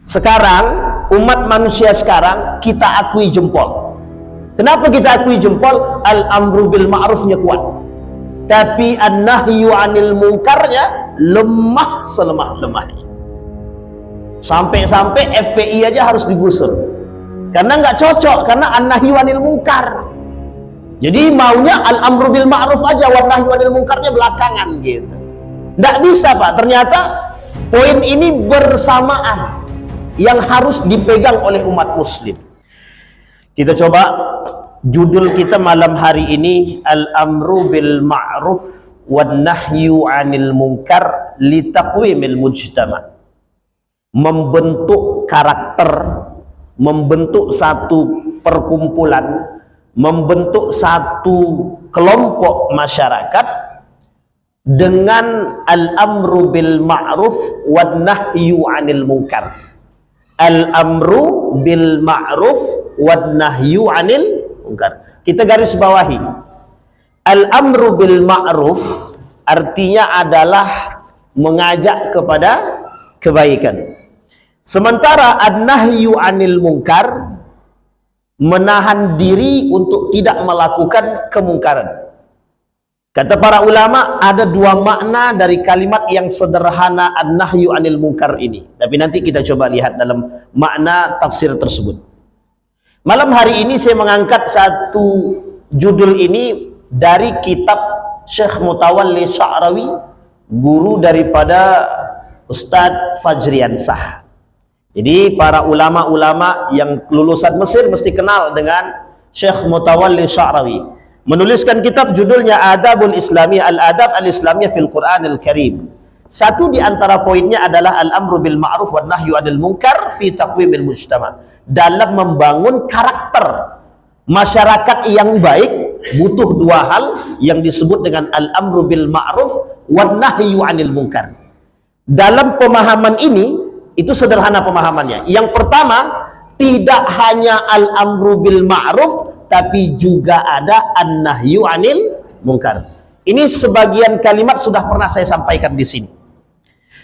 Sekarang umat manusia sekarang kita akui jempol. Kenapa kita akui jempol? Al-amru bil ma'rufnya kuat, tapi an-nahyu 'anil munkarnya lemah selemah-lemahnya. Sampai-sampai FPI aja harus digusur karena nggak cocok, karena an-nahyu 'anil munkar. Jadi maunya al-amru bil ma'ruf aja, wa nahyu 'anil munkarnya belakangan gitu. Nggak bisa Pak, ternyata poin ini bersamaan yang harus dipegang oleh umat muslim. Kita coba judul kita malam hari ini, al-amru bil ma'ruf wan nahyu 'anil munkar li taqwimil mujtama. Membentuk karakter, membentuk satu perkumpulan, membentuk satu kelompok masyarakat dengan al-amru bil ma'ruf wan nahyu 'anil munkar. Al-amru bil ma'ruf wan nahyu 'anil munkar. Kita garis bawahi. Al-amru bil ma'ruf artinya adalah mengajak kepada kebaikan. Sementara an-nahyu 'anil munkar menahan diri untuk tidak melakukan kemungkaran. Kata para ulama, ada dua makna dari kalimat yang sederhana an-nahyu 'anil munkar ini. Tapi nanti kita coba lihat dalam makna tafsir tersebut. Malam hari ini saya mengangkat satu judul ini dari kitab Syekh Mutawalli Sya'rawi, guru daripada Ustadz Fajriansah. Jadi para ulama-ulama yang lulusan Mesir mesti kenal dengan Syekh Mutawalli Sya'rawi. Menuliskan kitab judulnya Adabul Islamiyah, Al-Adab Al-Islamiyah fil Quranil Karim. Satu di antara poinnya adalah al-amru bil ma'ruf wan nahyu 'anil munkar fi taqwimil mujtama. Dalam membangun karakter masyarakat yang baik butuh dua hal yang disebut dengan al-amru bil ma'ruf wan nahyu 'anil munkar. Dalam pemahaman ini itu sederhana pemahamannya. Yang pertama, tidak hanya al-amru bil ma'ruf tapi juga ada an-nahyu 'anil munkar. Ini sebagian kalimat sudah pernah saya sampaikan di sini.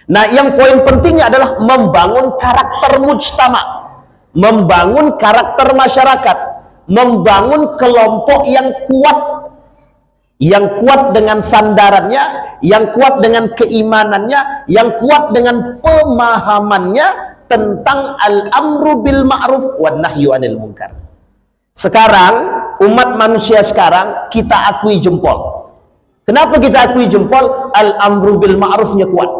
Nah, yang poin pentingnya adalah membangun karakter mujtama, membangun karakter masyarakat, membangun kelompok yang kuat dengan sandarannya, yang kuat dengan keimanannya, yang kuat dengan pemahamannya tentang al-amru bil ma'ruf wan nahyu 'anil munkar. Sekarang umat manusia sekarang kita akui jempol. Kenapa kita akui jempol? Al-amru bil ma'rufnya kuat,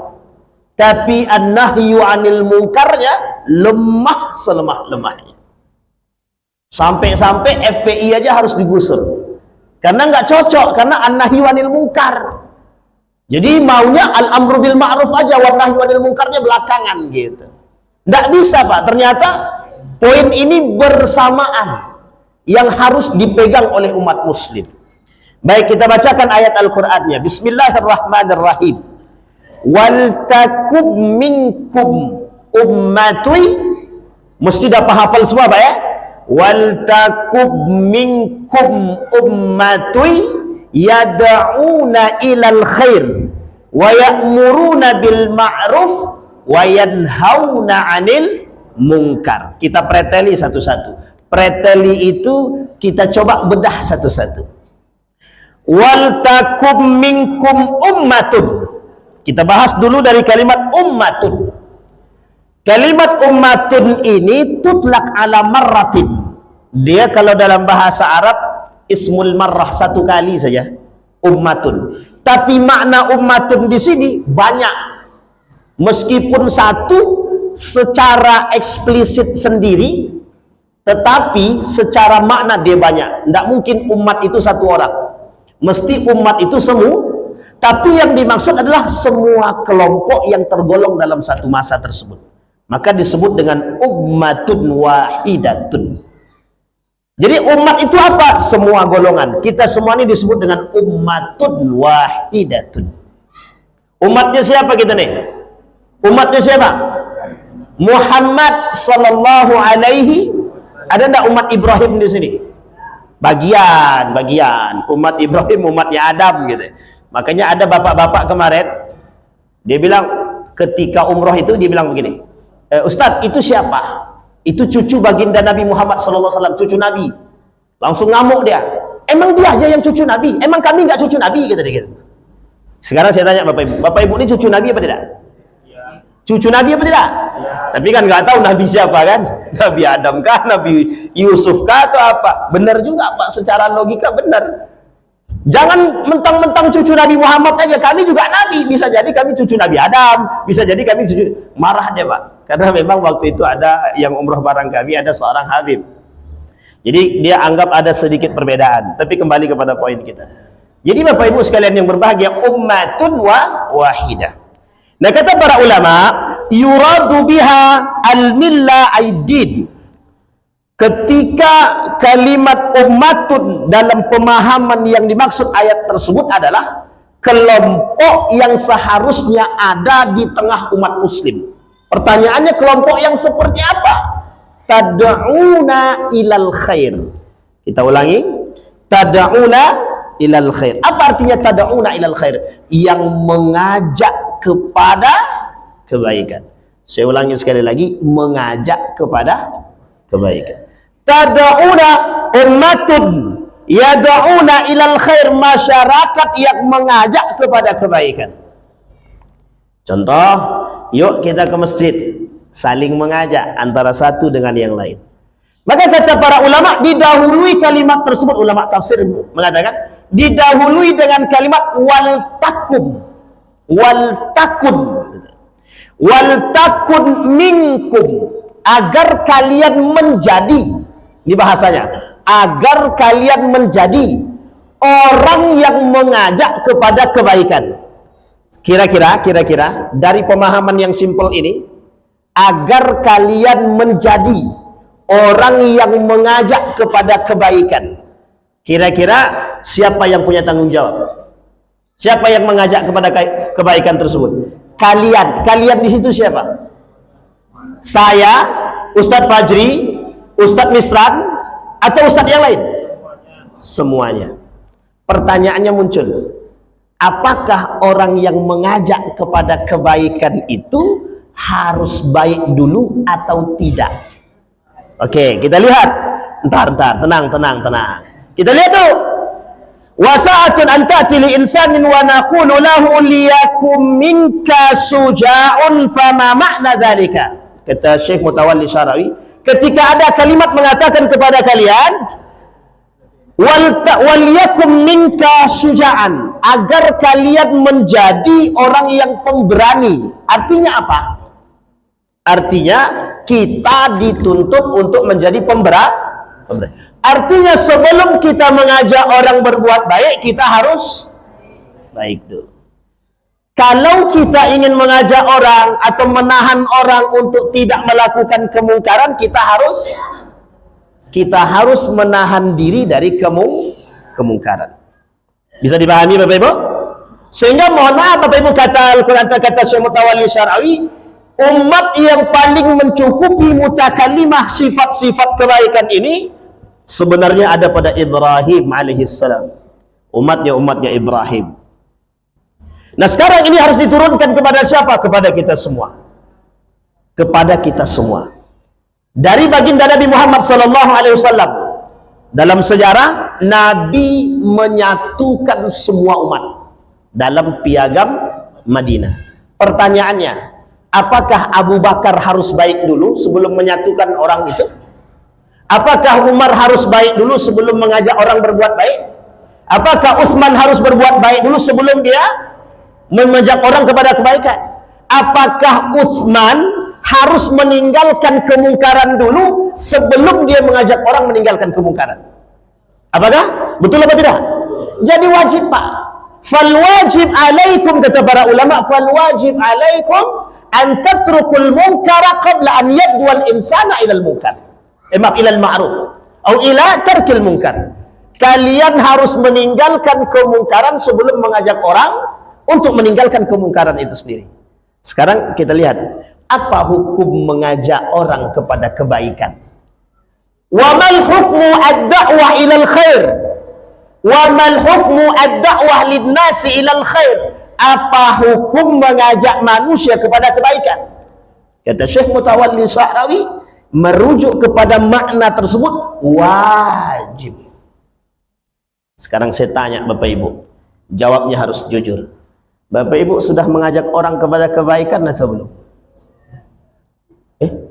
tapi an-nahyu 'anil munkarnya lemah selemah-lemahnya. Sampai-sampai FPI aja harus digusur karena nggak cocok, karena an-nahyu 'anil munkar. Jadi maunya al-amru bil ma'ruf aja, wa nahyu 'anil munkarnya belakangan gitu. Nggak bisa Pak, ternyata poin ini bersamaan yang harus dipegang oleh umat muslim. Baik, kita bacakan ayat Al-Qur'annya. Bismillahirrahmanirrahim. Wal takum minkum ummatui, mesti dapat hafal semua Pak ya. Wal takum minkum ummatui yad'una ilal khair wa ya'muruna bil ma'ruf wa yanhauna 'anil munkar. Kita preteli satu-satu. Preteli itu kita coba bedah satu-satu. Wal takum minkum ummatun. Kita bahas dulu dari kalimat ummatun. Kalimat ummatun ini tutlak ala marratin. Dia kalau dalam bahasa Arab ismul marrah, satu kali saja, ummatun. Tapi makna ummatun di sini banyak. Meskipun satu secara eksplisit sendiri, tetapi secara makna dia banyak. Tidak mungkin umat itu satu orang, mesti umat itu semua. Tapi yang dimaksud adalah semua kelompok yang tergolong dalam satu masa tersebut. Maka disebut dengan ummatun wahidatun. Jadi umat itu apa? Semua golongan. Kita semua ini disebut dengan ummatun wahidatun. Umatnya siapa kita nih? Umatnya siapa? Muhammad sallallahu alaihi. Ada enggak umat Ibrahim di sini? Bagian umat Ibrahim, umatnya Adam gitu. Makanya ada bapak-bapak kemarin, dia bilang ketika umroh itu dia bilang begini, Ustaz, itu siapa? Itu cucu baginda Nabi Muhammad SAW, cucu Nabi. Langsung ngamuk dia. Emang dia aja yang cucu Nabi? Emang kami nggak cucu Nabi? Kata dia gitu. Sekarang saya tanya Bapak Ibu. Bapak Ibu ini cucu Nabi apa tidak? Ya. Cucu Nabi apa tidak? Ya. Tapi kan nggak tahu Nabi siapa kan? Nabi Adam kah? Nabi Yusuf kah? Atau apa? Benar juga Pak. Secara logika benar. Jangan mentang-mentang cucu Nabi Muhammad aja. Kami juga Nabi. Bisa jadi kami cucu Nabi Adam. Bisa jadi kami cucu. Marah dia Pak. Karena memang waktu itu ada yang umroh bareng kami, ada seorang Habib. Jadi dia anggap ada sedikit perbedaan. Tapi kembali kepada poin kita. Jadi Bapak Ibu sekalian yang berbahagia, ummatun wahidah. Nah kata para ulama, yuradu biha al-milla aidin. Ketika kalimat ummatun dalam pemahaman yang dimaksud ayat tersebut adalah kelompok yang seharusnya ada di tengah umat muslim. Pertanyaannya, kelompok yang seperti apa? Tad'una ilal khair. Kita ulangi, tad'una ilal khair. Apa artinya tad'una ilal khair? Yang mengajak kepada kebaikan. Saya ulangi sekali lagi, mengajak kepada kebaikan. Tad'una ummatun yad'una ilal khair, masyarakat yang mengajak kepada kebaikan. Contoh, yuk kita ke masjid, saling mengajak antara satu dengan yang lain. Maka kata para ulama, didahului kalimat tersebut, ulama tafsir mengatakan didahului dengan kalimat wal takum, wal takun, wal takun minkum, agar kalian menjadi. Ini bahasanya, agar kalian menjadi orang yang mengajak kepada kebaikan. Kira-kira dari pemahaman yang simpel ini, agar kalian menjadi orang yang mengajak kepada kebaikan. Kira-kira siapa yang punya tanggung jawab? Siapa yang mengajak kepada kebaikan tersebut? Kalian di situ siapa? Saya, Ustadz Fajri, Ustadz Misran, atau Ustadz yang lain? Semuanya. Pertanyaannya muncul, apakah orang yang mengajak kepada kebaikan itu harus baik dulu atau tidak? Oke, kita lihat. Entar, tenang. Kita lihat tuh. Wasa'atun anta'ti li insanin wa naqulu lahu liyakum minka suja'un fama ma'na dzalika. Kata Syekh Mutawalli Syarawi, ketika ada kalimat mengatakan kepada kalian wal yakum minka syuja'an, agar kalian menjadi orang yang pemberani. Artinya apa? Artinya kita dituntut untuk menjadi pemberani. Artinya sebelum kita mengajak orang berbuat baik, kita harus baik dulu. Kalau kita ingin mengajak orang atau menahan orang untuk tidak melakukan kemungkaran, kita harus menahan diri dari kemungkaran. Bisa dipahami Bapak Ibu? Sehingga mohon maaf Bapak Ibu, kata Syekh Mutawalli Syarawi, umat yang paling mencukupi mutakalimah sifat-sifat kebaikan ini sebenarnya ada pada Ibrahim alaihissalam. Umatnya Ibrahim. Nah sekarang ini harus diturunkan kepada siapa? Kepada kita semua. Kepada kita semua. Dari baginda Nabi Muhammad SAW, dalam sejarah Nabi menyatukan semua umat dalam piagam Madinah. Pertanyaannya, apakah Abu Bakar harus baik dulu sebelum menyatukan orang itu? Apakah Umar harus baik dulu sebelum mengajak orang berbuat baik? Apakah Utsman harus berbuat baik dulu sebelum dia mengajak orang kepada kebaikan? Apakah Utsman harus meninggalkan kemungkaran dulu sebelum dia mengajak orang meninggalkan kemungkaran? Apakah? Betul atau tidak? Jadi wajib Pak. Fal wajib alaikum, kata para ulama, fal wajib alaikum an tatrukul munkara qabla an yadwal insana ilal munkar. Ilal ma'ruf atau ila tarkil munkar. Kalian harus meninggalkan kemungkaran sebelum mengajak orang untuk meninggalkan kemungkaran itu sendiri. Sekarang kita lihat, apa hukum mengajak orang kepada kebaikan? Wa mal hukmu ad-da'wah ilal khair? Wa mal hukmu ad-da'wah lin-nasi ilal khair? Apa hukum mengajak manusia kepada kebaikan? Kata Syekh Mutawalli Sya'rawi, merujuk kepada makna tersebut wajib. Sekarang saya tanya Bapak Ibu, jawabnya harus jujur. Bapak Ibu sudah mengajak orang kepada kebaikan atau belum?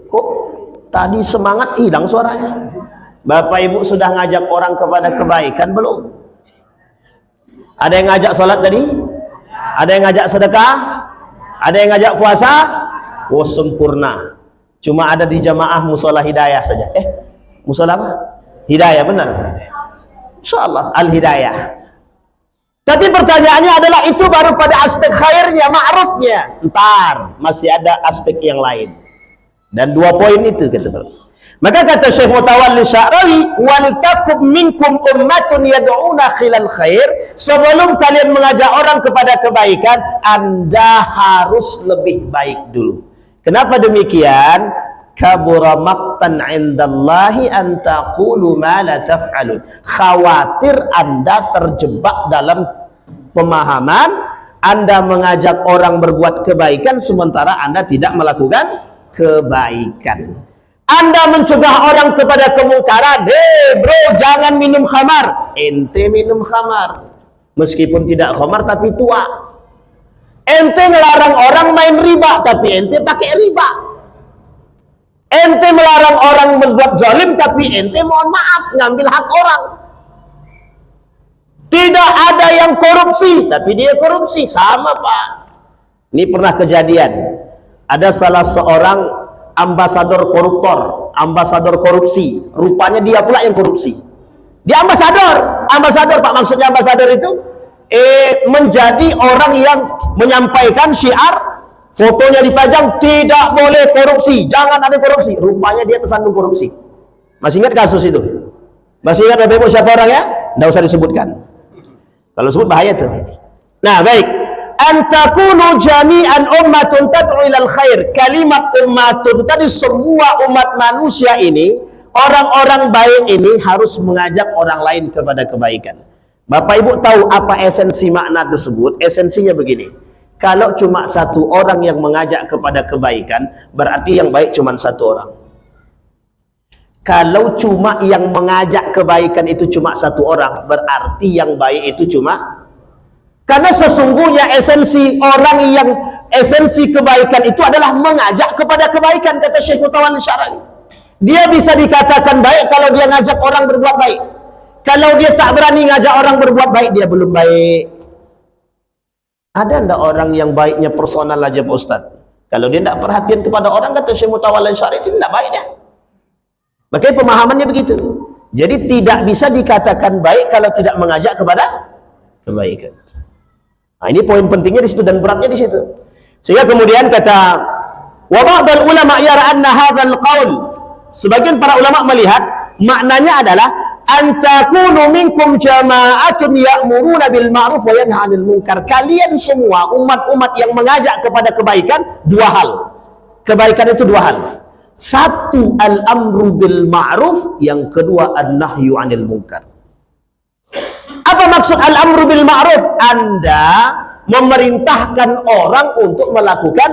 Kok tadi semangat hilang suaranya? Bapak Ibu sudah ngajak orang kepada kebaikan belum? Ada yang ngajak sholat tadi? Ada yang ngajak sedekah? Ada yang ngajak puasa? Oh, sempurna. Cuma ada di jamaah Musola Hidayah saja. Musola apa? Hidayah, benar. InsyaAllah Al-Hidayah. Tapi pertanyaannya adalah itu baru pada aspek khairnya, ma'rufnya. Ntar masih ada aspek yang lain. Dan 2 poin itu kata. Maka kata Syekh Mutawalli Sya'rawi, "Wal takum minkum ummatun yad'una khilal khair." Sebelum kalian mengajak orang kepada kebaikan, Anda harus lebih baik dulu. Kenapa demikian? Kabura maqtan 'indallahi an taqulu ma la taf'alun. Khawatir Anda terjebak dalam pemahaman Anda mengajak orang berbuat kebaikan sementara Anda tidak melakukan kebaikan. Anda mencegah orang kepada kemungkaran. Bro, jangan minum khamar. Ente minum khamar. Meskipun tidak khamar tapi tua. Ente melarang orang main riba tapi ente pakai riba. Ente melarang orang berbuat zalim tapi ente mohon maaf ngambil hak orang. Tidak ada yang korupsi tapi dia korupsi. Sama Pak. Ini pernah kejadian. Ada salah seorang ambasador koruptor, ambasador korupsi. Rupanya dia pula yang korupsi. Dia ambasador Pak, maksudnya ambasador itu menjadi orang yang menyampaikan syiar, fotonya dipajang, tidak boleh korupsi, jangan ada korupsi. Rupanya dia tersandung korupsi. Masih ingat kasus itu? Masih ingat Bapak Ibu siapa orangnya? Tidak usah disebutkan. Kalau sebut bahaya tuh. Nah, baik. Antakunu jami'an ummatun tad'u ilal khair. Kalimat ummatun tadi, semua umat manusia ini, orang-orang baik ini harus mengajak orang lain kepada kebaikan. Bapak Ibu tahu apa esensi makna tersebut? Esensinya begini. Kalau cuma satu orang yang mengajak kepada kebaikan, berarti yang baik cuma satu orang. Kalau cuma yang mengajak kebaikan itu cuma satu orang, berarti yang baik itu cuma. Karena sesungguhnya esensi kebaikan itu adalah mengajak kepada kebaikan, kata Syekh Mutawalli Sya'rawi. Dia bisa dikatakan baik kalau dia ngajak orang berbuat baik. Kalau dia tak berani ngajak orang berbuat baik, dia belum baik. Ada ndak orang yang baiknya personal aja Pak Ustaz? Kalau dia tidak perhatian kepada orang, kata Syekh Mutawalli Sya'rawi, itu tidak baik dia. Makanya pemahamannya begitu. Jadi tidak bisa dikatakan baik kalau tidak mengajak kepada kebaikan. Nah, ini poin pentingnya di situ dan beratnya di situ. Sehingga kemudian kata wa ba'dul ulama yara anna hadzal qaul, sebagian para ulama melihat maknanya adalah antakunu minkum jama'atun ya'muruna bil ma'ruf wa yanha 'anil munkar. Kalian semua umat-umat yang mengajak kepada kebaikan, dua hal. Kebaikan itu dua hal. Satu, al-amru bil ma'ruf, yang kedua an-nahyu 'anil munkar. Apa maksud al-amru bil ma'ruf? Anda memerintahkan orang untuk melakukan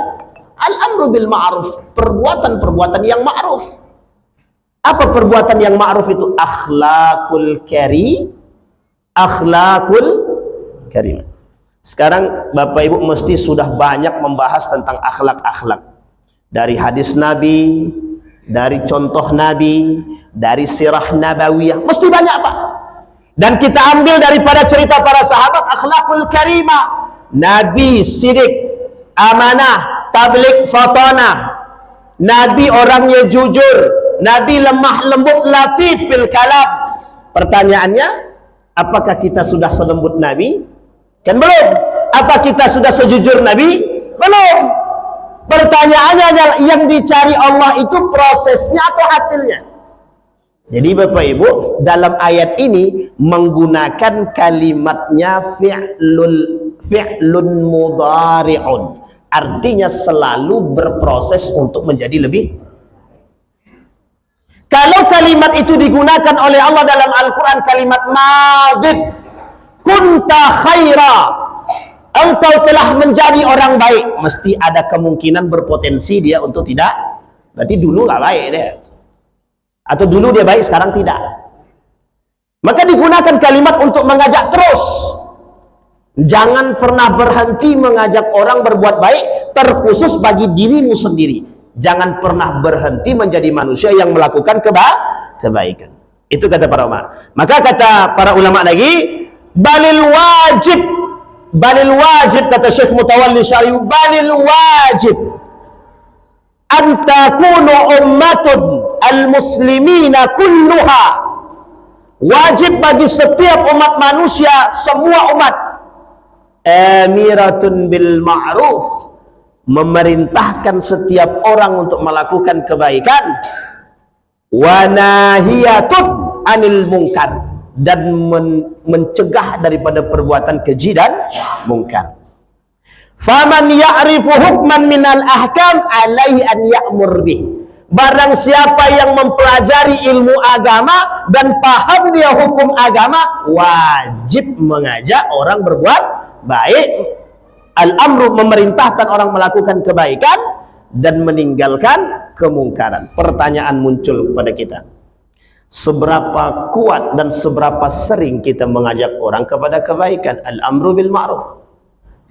al-amru bil ma'ruf, perbuatan-perbuatan yang ma'ruf. Apa perbuatan yang ma'ruf itu? Akhlakul karim. Sekarang Bapak Ibu mesti sudah banyak membahas tentang akhlak-akhlak. Dari hadis Nabi, dari contoh Nabi, dari sirah nabawiyah, mesti banyak Pak. Dan kita ambil daripada cerita para sahabat akhlakul karimah. Nabi sidik, amanah, tabligh fatanah. Nabi orangnya jujur. Nabi lemah lembut, latif fil kalam. Pertanyaannya, apakah kita sudah selembut Nabi? Kan belum. Apa kita sudah sejujur Nabi? Belum. Pertanyaannya adalah yang dicari Allah itu prosesnya atau hasilnya? Jadi Bapak Ibu dalam ayat ini menggunakan kalimatnya fi'lun mudhari'un, artinya selalu berproses untuk menjadi lebih. Kalau kalimat itu digunakan oleh Allah dalam Al-Quran, kalimat madid, kunta khaira, engkau telah menjadi orang baik, mesti ada kemungkinan berpotensi dia untuk tidak. Berarti dulu nggak baik dia, atau dulu dia baik sekarang tidak. Maka digunakan kalimat untuk mengajak terus. Jangan pernah berhenti mengajak orang berbuat baik, terkhusus bagi dirimu sendiri. Jangan pernah berhenti menjadi manusia yang melakukan kebaikan. Itu kata para ulama. Maka kata para ulama lagi, balil wajib kata Syekh Mutawalli Syari'u, balil wajib an takunu ummatun al-muslimina kulluha. Wajib bagi setiap umat manusia, semua umat, amiratun bil ma'ruf, memerintahkan setiap orang untuk melakukan kebaikan, wa nahiyatun anil munkar, dan mencegah daripada perbuatan keji dan mungkar. Faman ya'rifu hukman minal ahkam alaihi an ya'mur bih. Barang siapa yang mempelajari ilmu agama dan paham dia hukum agama, wajib mengajak orang berbuat baik. Al-amru, memerintahkan orang melakukan kebaikan dan meninggalkan kemungkaran. Pertanyaan muncul kepada kita, seberapa kuat dan seberapa sering kita mengajak orang kepada kebaikan? Al-amru bil ma'ruf,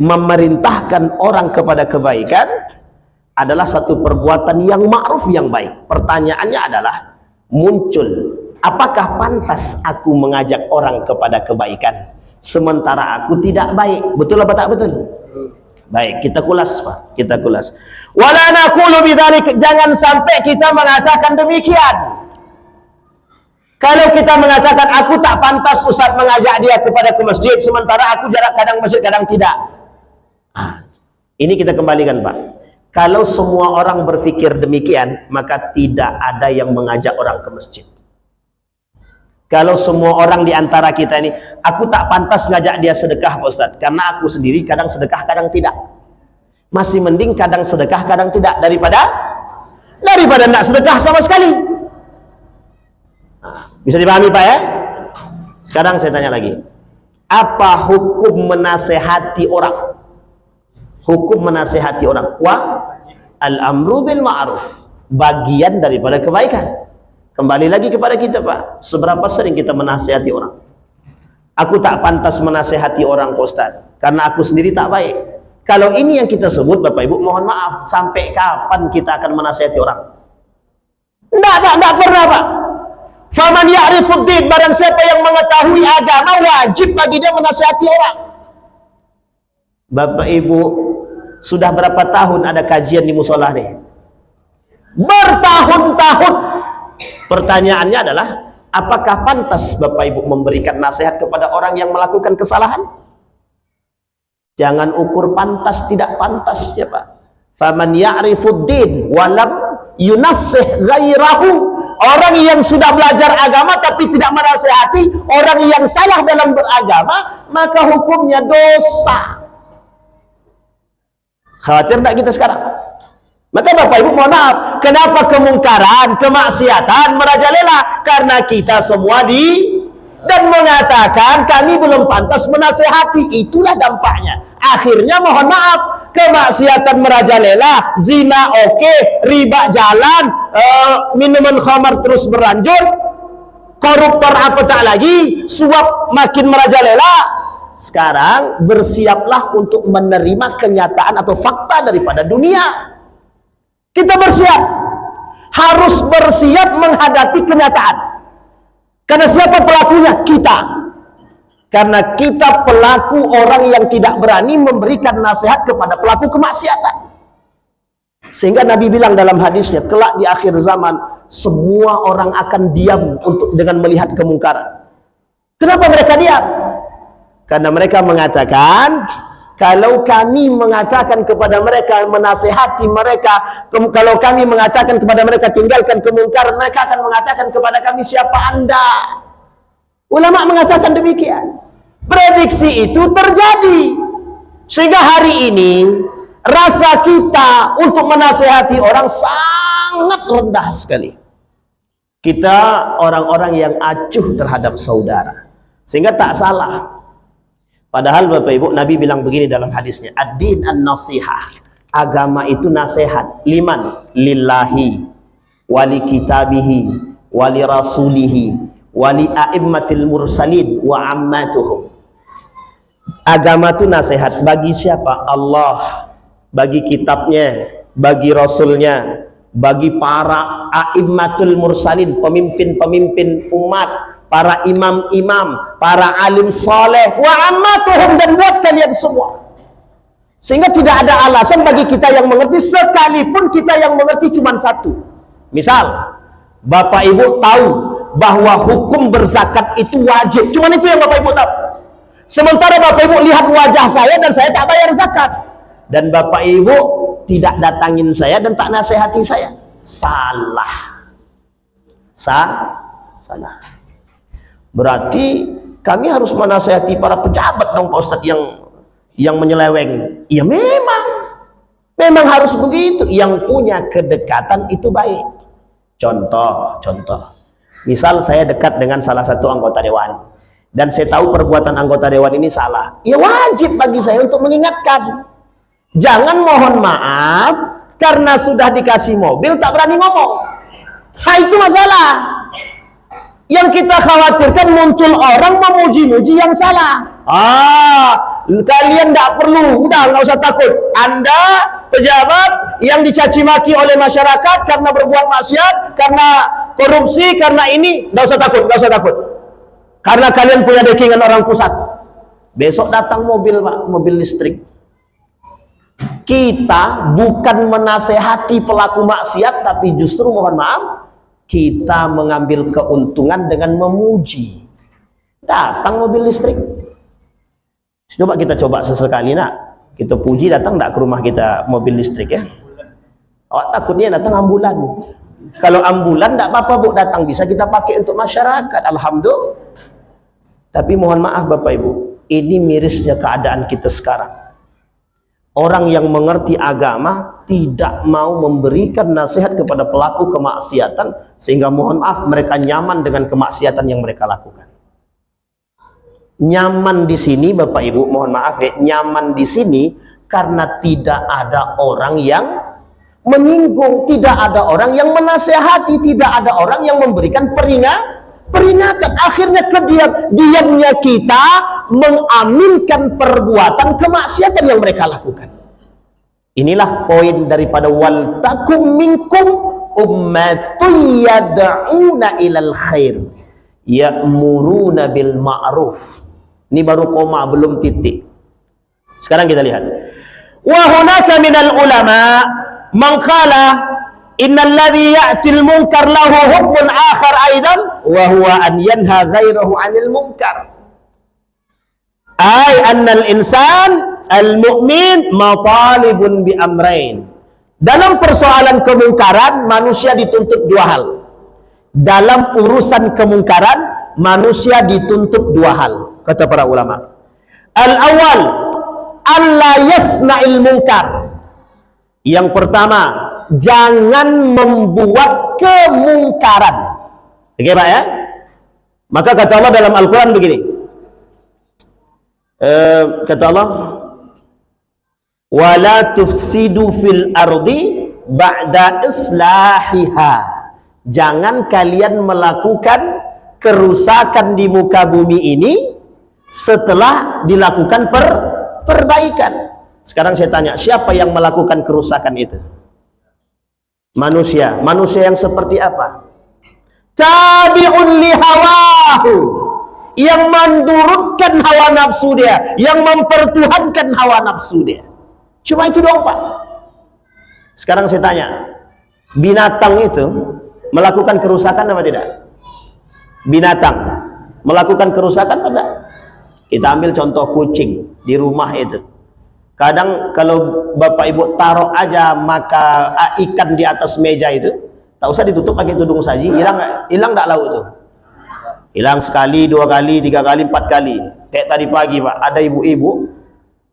memerintahkan orang kepada kebaikan, adalah satu perbuatan yang ma'ruf, yang baik. Pertanyaannya adalah muncul, apakah pantas aku mengajak orang kepada kebaikan sementara aku tidak baik? Betul apa tak betul? Baik, kita kulas Pak, kita kulas. Wala naqulu bidzalik, jangan sampai kita mengatakan demikian. Kalau kita mengatakan aku tak pantas Ustaz mengajak dia kepada ke masjid sementara aku jarak kadang masjid kadang tidak. Ini kita kembalikan Pak. Kalau semua orang berpikir demikian, maka tidak ada yang mengajak orang ke masjid. Kalau semua orang di antara kita ini, aku tak pantas ngajak dia sedekah Pak Ustaz, karena aku sendiri kadang sedekah kadang tidak. Masih mending kadang sedekah kadang tidak daripada tidak sedekah sama sekali. Bisa dipahami Pak ya? Sekarang saya tanya lagi, apa hukum menasehati orang? Hukum menasehati orang, al-amru bil ma'ruf, bagian daripada kebaikan. Kembali lagi kepada kita Pak, seberapa sering kita menasehati orang? Aku tak pantas menasehati orang Pak Ustaz, karena aku sendiri tak baik. Kalau ini yang kita sebut Bapak Ibu, mohon maaf, sampai kapan kita akan menasehati orang? Tidak pernah Pak. Faman ya'rifuddin, barang siapa yang mengetahui agama, wajib bagi dia menasehati orang. Bapak Ibu, sudah berapa tahun ada kajian di musola nih? Bertahun-tahun. Pertanyaannya adalah, apakah pantas Bapak Ibu memberikan nasihat kepada orang yang melakukan kesalahan? Jangan ukur pantas tidak pantas ya Pak. Faman ya'rifuddin walam yunassih ghairahu. Orang yang sudah belajar agama tapi tidak menasihati orang yang salah dalam beragama, maka hukumnya dosa. Khawatir tak kita sekarang? Maka Bapak Ibu mohon maaf, kenapa kemungkaran, kemaksiatan merajalela? Karena kita semua dan mengatakan kami belum pantas menasehati. Itulah dampaknya. Akhirnya mohon maaf, kemaksiatan merajalela, zina oke, riba jalan, minuman khamar terus berlanjut, koruptor apa tak lagi, suap makin merajalela. Sekarang bersiaplah untuk menerima kenyataan atau fakta daripada dunia. Kita bersiap, harus bersiap menghadapi kenyataan. Karena siapa pelakunya? Kita. Karena kita pelaku orang yang tidak berani memberikan nasihat kepada pelaku kemaksiatan. Sehingga Nabi bilang dalam hadisnya, kelak di akhir zaman semua orang akan diam dengan melihat kemungkaran. Kenapa mereka diam? Karena mereka mengatakan, kalau kami mengatakan kepada mereka, menasehati mereka, kalau kami mengatakan kepada mereka tinggalkan kemungkaran, mereka akan mengatakan kepada kami, siapa Anda? Ulama mengatakan demikian. Prediksi itu terjadi. Sehingga hari ini rasa kita untuk menasehati orang sangat rendah sekali. Kita orang-orang yang acuh terhadap saudara. Sehingga tak salah Padahal Bapak Ibu, Nabi bilang begini dalam hadisnya, ad-din an-nasihah. Agama itu nasihat. Liman? Lillahi, wali kitabihi, wali rasulihi, wali a'immatil mursalin, wa ammatuhum. Agama itu nasihat bagi siapa? Allah, bagi kitabnya, bagi rasulnya, bagi para a'immatul mursalin, pemimpin-pemimpin umat, para imam-imam, para alim soleh, wa ammatuhum, dan buat kalian semua. Sehingga tidak ada alasan bagi kita yang mengerti, sekalipun kita yang mengerti cuma satu. Misal, Bapak Ibu tahu bahwa hukum berzakat itu wajib, cuma itu yang Bapak Ibu tahu. Sementara Bapak Ibu lihat wajah saya dan saya tak bayar zakat, dan Bapak Ibu tidak datangin saya dan tak nasihati saya, salah. Salah. Berarti kami harus menasihati para pejabat dong Pak Ustadz yang menyeleweng. Ya memang harus begitu. Yang punya kedekatan itu baik. Contoh. Misal saya dekat dengan salah satu anggota dewan, dan saya tahu perbuatan anggota dewan ini salah. Ya wajib bagi saya untuk mengingatkan. Jangan mohon maaf karena sudah dikasih mobil tak berani ngomong. Itu masalah. Yang kita khawatirkan muncul orang memuji-muji yang salah. Kalian tidak perlu, udah nggak usah takut. Anda pejabat yang dicaci maki oleh masyarakat karena berbuat maksiat, karena korupsi, karena ini, nggak usah takut. Karena kalian punya backingan orang pusat. Besok datang mobil Pak, mobil listrik. Kita bukan menasehati pelaku maksiat, tapi justru mohon maaf, kita mengambil keuntungan dengan memuji. Datang mobil listrik. Coba sesekali nak, kita puji, datang enggak ke rumah kita mobil listrik ya? Awak takutnya datang ambulan. Kalau ambulan enggak apa-apa Bu, datang bisa kita pakai untuk masyarakat, alhamdulillah. Tapi mohon maaf Bapak Ibu, ini mirisnya keadaan kita sekarang. Orang yang mengerti agama tidak mau memberikan nasihat kepada pelaku kemaksiatan, sehingga mohon maaf mereka nyaman dengan kemaksiatan yang mereka lakukan. Nyaman di sini Bapak Ibu, mohon maaf ya, nyaman di sini karena tidak ada orang yang menyinggung, tidak ada orang yang menasehati, tidak ada orang yang memberikan peringatan. Akhirnya diamnya kita mengaminkan perbuatan kemaksiatan yang mereka lakukan. Inilah poin daripada wal takum minkum ummatun yad'una ilal khair ya'muruna bil ma'ruf. Ini baru koma, belum titik. Sekarang kita lihat. Wa hunaka minal ulama man qala innal ladzi ya'til munkar lahu hukmun akhar aidan wa huwa an yanha ghairahu 'anil munkar. Ay annal insan al-mu'min matalibun bi amrain. Dalam persoalan kemungkaran manusia dituntut dua hal. Dalam urusan kemungkaran manusia dituntut dua hal, kata para ulama. Al-awwal alla yasna'il munkar. Yang pertama, jangan membuat kemungkaran. Oke Pak ya? Maka kata Allah dalam Al-Quran begini, kata Allah, wala tufsidu fil ardi ba'da islahiha. Jangan kalian melakukan kerusakan di muka bumi ini setelah dilakukan perbaikan. Sekarang saya tanya, siapa yang melakukan kerusakan itu? Manusia. Manusia yang seperti apa? Tabi'un li hawahu, yang mendurutkan hawa nafsu dia, yang mempertuhankan hawa nafsu dia. Cuma itu doang Pak. Sekarang saya tanya, binatang itu melakukan kerusakan apa tidak? Binatang melakukan kerusakan apa tidak? Kita ambil contoh kucing di rumah itu. Kadang kalau Bapak Ibu taruh aja maka ikan di atas meja itu, tak usah ditutup pakai tudung saji, hilang nggak lauk itu? Hilang sekali, dua kali, tiga kali, empat kali. Kayak tadi pagi Pak, ada ibu-ibu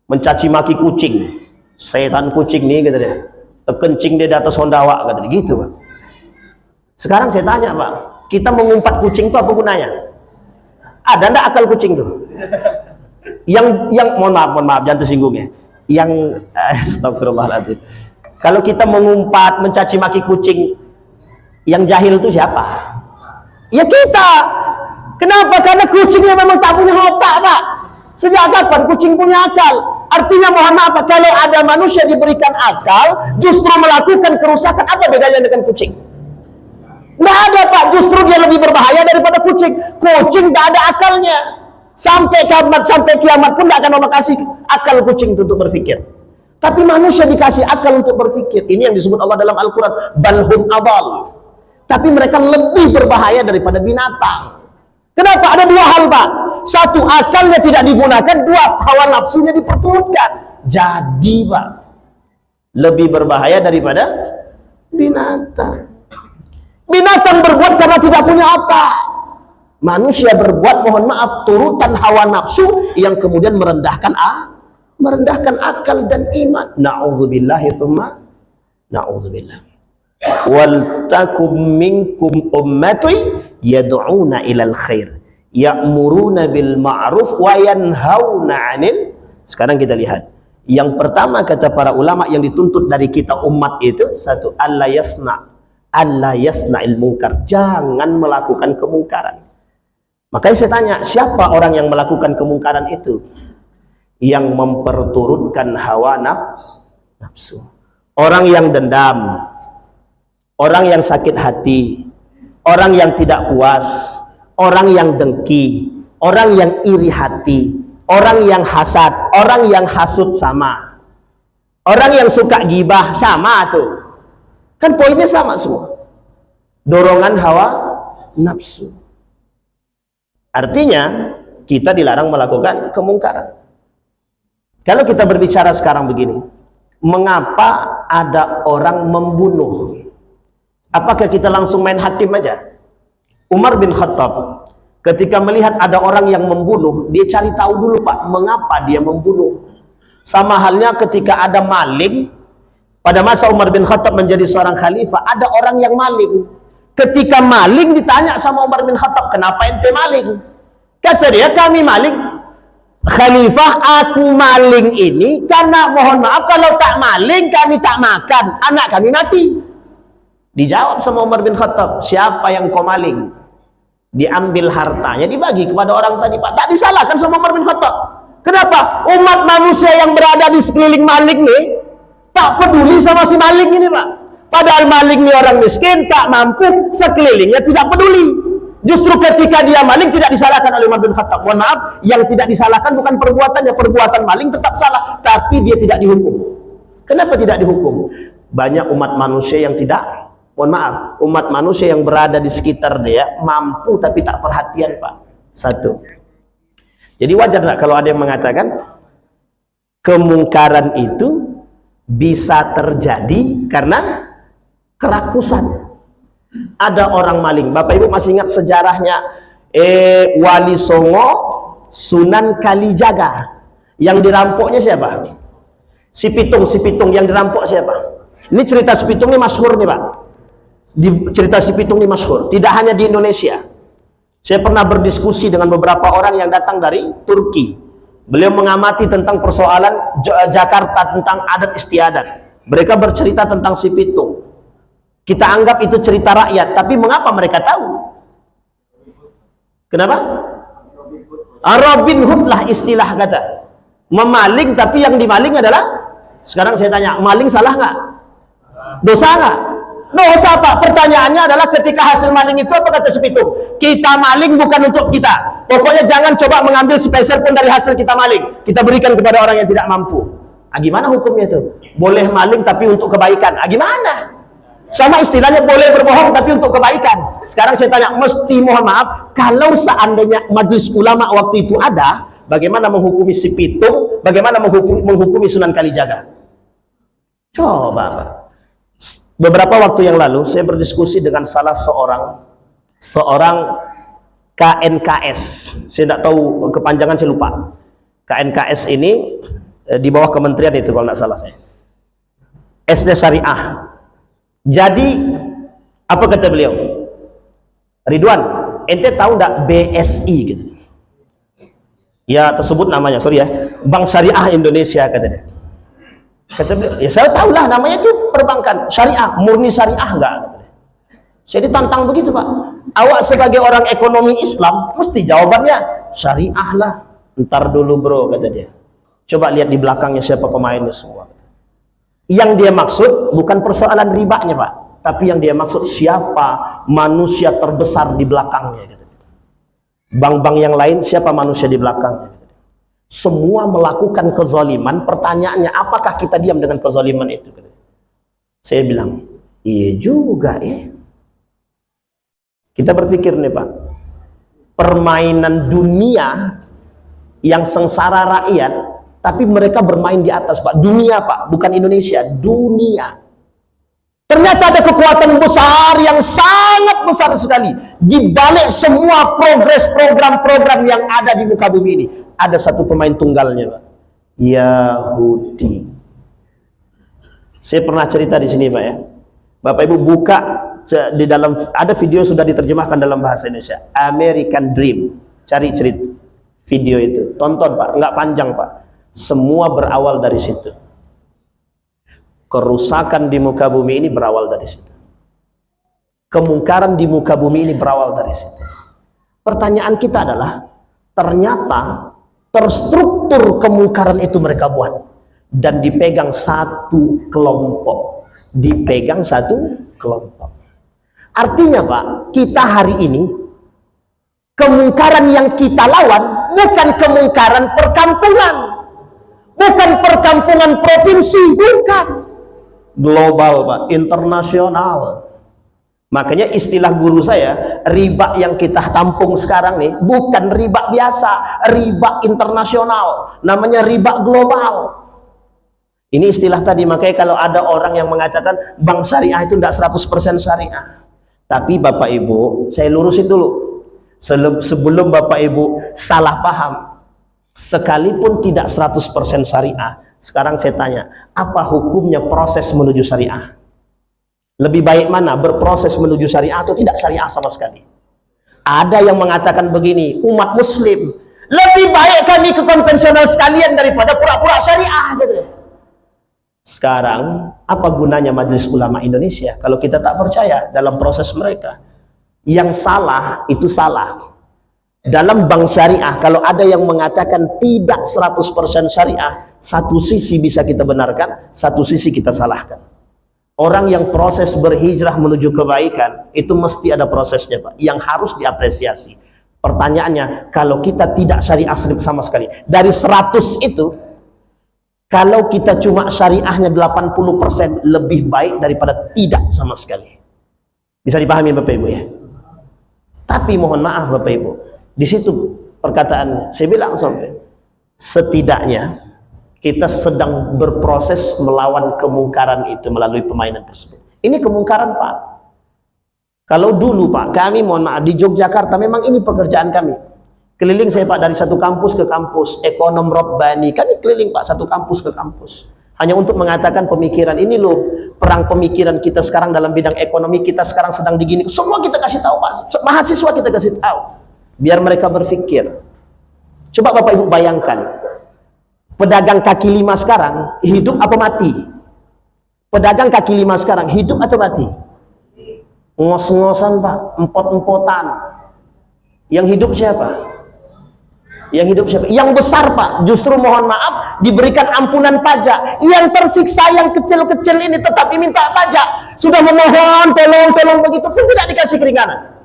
mencaci maki kucing. Setan kucing nih, kata dia. Terkencing dia di atas Hondawa, kata dia. Gitu Pak. Sekarang saya tanya Pak, kita mengumpat kucing itu apa gunanya? Ada ndak akal kucing tuh? Yang mohon maaf, jangan tersinggung ya. Yang astagfirullahaladzim. Kalau kita mengumpat, mencaci maki kucing, yang jahil itu siapa? Ya kita. Kenapa? Karena kucingnya memang tak punya otak, Pak. Sejak kapan kucing punya akal? Artinya mohon maaf, kalau ada manusia diberikan akal, justru melakukan kerusakan, apa bedanya dengan kucing? Nggak ada, Pak. Justru dia lebih berbahaya daripada kucing. Kucing nggak ada akalnya. Sampai kiamat pun nggak akan Allah kasih akal kucing untuk berpikir. Tapi manusia dikasih akal untuk berpikir. Ini yang disebut Allah dalam Al-Quran. Balhum adal. Tapi mereka lebih berbahaya daripada binatang. Kenapa? Ada dua hal, Pak. Satu, akalnya tidak digunakan. Dua, hawa nafsunya diperturutkan. Jadi, Pak, lebih berbahaya daripada binatang. Binatang berbuat karena tidak punya otak. Manusia berbuat, mohon maaf, turutan hawa nafsu yang kemudian merendahkan akal dan iman. Na'udzubillahi tsumma na'udzubillah. Wal takum minkum ummati yad'una ilal khair ya'muruna bil ma'ruf wa yanhauna 'anil. Sekarang kita lihat. Yang pertama kata para ulama yang dituntut dari kita umat itu, satu, alla yasna'il munkar. Jangan melakukan kemungkaran. Makanya saya tanya, siapa orang yang melakukan kemungkaran itu? Yang memperturutkan hawa nafsu. Orang yang dendam, orang yang sakit hati, orang yang tidak puas, orang yang dengki, orang yang iri hati, orang yang hasad, orang yang hasut sama, orang yang suka gibah sama tuh. Kan poinnya sama semua. Dorongan hawa nafsu. Artinya kita dilarang melakukan kemungkaran. Kalau kita berbicara sekarang begini, mengapa ada orang membunuh? Apakah kita langsung main hakim aja? Umar bin Khattab ketika melihat ada orang yang membunuh, dia cari tahu dulu, Pak, mengapa dia membunuh. Sama halnya ketika ada maling, pada masa Umar bin Khattab menjadi seorang khalifah, ada orang yang maling. Ketika maling ditanya sama Umar bin Khattab, kenapa ente maling? Kata dia, kami maling. Khalifah, aku maling ini karena mohon maaf, kalau tak maling kami tak makan, anak kami mati. Dijawab sama Umar bin Khattab, siapa yang kau maling? Diambil hartanya, dibagi kepada orang tadi, Pak. Tak disalahkan sama Umar bin Khattab. Kenapa? Umat manusia yang berada di sekeliling maling nih tak peduli sama si maling ini, Pak. Padahal maling ini orang miskin, tak mampu, sekelilingnya tidak peduli. Justru ketika dia maling tidak disalahkan oleh Umar bin Khattab. Mohon maaf, yang tidak disalahkan bukan perbuatannya. Perbuatan maling tetap salah, tapi dia tidak dihukum. Kenapa tidak dihukum? Banyak umat manusia yang tidak, mohon maaf, umat manusia yang berada di sekitar dia mampu tapi tak perhatian, Pak. Satu. Jadi wajar nggak kalau ada yang mengatakan kemungkaran itu bisa terjadi karena kerakusan. Ada orang maling. Bapak Ibu masih ingat sejarahnya Wali Songo Sunan Kalijaga yang dirampoknya siapa? Si Pitung yang dirampok siapa? Ini cerita si Pitung ini masyhur nih, Pak. Cerita si Pitung ini masyhur, tidak hanya di Indonesia. Saya pernah berdiskusi dengan beberapa orang yang datang dari Turki. Beliau mengamati tentang persoalan Jakarta, tentang adat istiadat. Mereka bercerita tentang si Pitung. Kita anggap itu cerita rakyat, tapi mengapa mereka tahu? Kenapa? Robin Hood lah istilah kata. Memaling, tapi yang dimaling adalah, sekarang saya tanya, maling salah nggak? Dosa nggak? Dosa, Pak. Pertanyaannya adalah ketika hasil maling itu apa kata si Pitung? Kita maling bukan untuk kita. Pokoknya jangan coba mengambil sepeser pun dari hasil kita maling. Kita berikan kepada orang yang tidak mampu. Gimana hukumnya itu? Boleh maling tapi untuk kebaikan. Gimana? Sama istilahnya boleh berbohong tapi untuk kebaikan. Sekarang saya tanya, mesti mohon maaf, kalau seandainya majelis ulama waktu itu ada, bagaimana menghukumi si Pitung, bagaimana menghukumi Sunan Kalijaga? Coba, Pak. Beberapa waktu yang lalu saya berdiskusi dengan salah seorang KNKS. Saya tidak tahu kepanjangan, saya lupa. KNKS ini di bawah kementerian itu kalau tidak salah saya. SD Syariah. Jadi apa kata beliau? Ridwan, ente tahu enggak BSI gitu? Ya tersebut namanya, sorry ya, Bank Syariah Indonesia kata dia. Kata beliau, ya saya tahulah namanya itu perbankan syariah, murni syariah enggak? Kata dia. Saya ditantang begitu Pak. Awak sebagai orang ekonomi Islam mesti jawabannya syariah lah. Ntar dulu bro, kata dia. Coba lihat di belakangnya siapa pemainnya semua. Yang dia maksud bukan persoalan ribanya Pak, tapi yang dia maksud siapa manusia terbesar di belakangnya. Kata dia. Bank-bank yang lain siapa manusia di belakangnya? Semua melakukan kezaliman. Pertanyaannya, apakah kita diam dengan kezaliman itu? Saya bilang, iya juga ya. Kita berpikir nih Pak, permainan dunia yang sengsara rakyat, tapi mereka bermain di atas Pak. Dunia Pak, bukan Indonesia, dunia. Ternyata ada kekuatan besar yang sangat besar sekali di balik semua progres program-program yang ada di muka bumi ini. Ada satu pemain tunggalnya, Pak. Yahudi. Saya pernah cerita di sini, Pak ya. Bapak Ibu buka di dalam, ada video sudah diterjemahkan dalam bahasa Indonesia. American Dream. Cari cerita video itu. Tonton, Pak. Enggak panjang, Pak. Semua berawal dari situ. Kerusakan di muka bumi ini berawal dari situ. Kemungkaran di muka bumi ini berawal dari situ. Pertanyaan kita adalah, ternyata terstruktur kemungkaran itu mereka buat dan dipegang satu kelompok. Dipegang satu kelompok. Artinya Pak, kita hari ini kemungkaran yang kita lawan bukan kemungkaran perkampungan, bukan perkampungan provinsi, bukan. Global Pak, internasional. Makanya istilah guru saya, riba yang kita tampung sekarang nih bukan riba biasa, riba internasional, namanya riba global. Ini istilah tadi. Makanya kalau ada orang yang mengatakan bank syariah itu tidak 100% syariah, tapi Bapak Ibu, saya lurusin dulu sebelum Bapak Ibu salah paham. Sekalipun tidak 100% syariah, sekarang saya tanya, apa hukumnya proses menuju syariah? Lebih baik mana, berproses menuju syariah atau tidak syariah sama sekali? Ada yang mengatakan begini, umat muslim, lebih baik kami ke konvensional sekalian daripada pura-pura syariah. Gitu. Sekarang, apa gunanya Majelis Ulama Indonesia kalau kita tak percaya dalam proses mereka? Yang salah, itu salah. Dalam bank syariah, kalau ada yang mengatakan tidak 100% syariah, satu sisi bisa kita benarkan, satu sisi kita salahkan. Orang yang proses berhijrah menuju kebaikan, itu mesti ada prosesnya Pak, yang harus diapresiasi. Pertanyaannya, kalau kita tidak syariah sama sekali, dari 100 itu, kalau kita cuma syariahnya 80%, lebih baik daripada tidak sama sekali. Bisa dipahami Bapak Ibu ya? Tapi mohon maaf Bapak Ibu, di situ perkataan saya bilang sampai setidaknya kita sedang berproses melawan kemungkaran itu melalui permainan tersebut. Ini kemungkaran Pak. Kalau dulu Pak, kami mohon maaf di Yogyakarta memang ini pekerjaan kami. Keliling saya Pak dari satu kampus ke kampus, ekonom Rabbani, kami keliling Pak satu kampus ke kampus. Hanya untuk mengatakan pemikiran ini loh, perang pemikiran kita sekarang dalam bidang ekonomi kita sekarang sedang digini. Semua kita kasih tahu Pak, mahasiswa kita kasih tahu. Biar mereka berpikir. Coba Bapak Ibu bayangkan, pedagang kaki lima sekarang hidup apa mati? Pedagang kaki lima sekarang hidup atau mati? Ngos-ngosan Pak, empot-empotan. Yang hidup siapa? Yang hidup siapa? Yang besar Pak, justru mohon maaf diberikan ampunan pajak. Yang tersiksa yang kecil-kecil ini tetap diminta pajak. Sudah memohon tolong begitu pun tidak dikasih keringanan.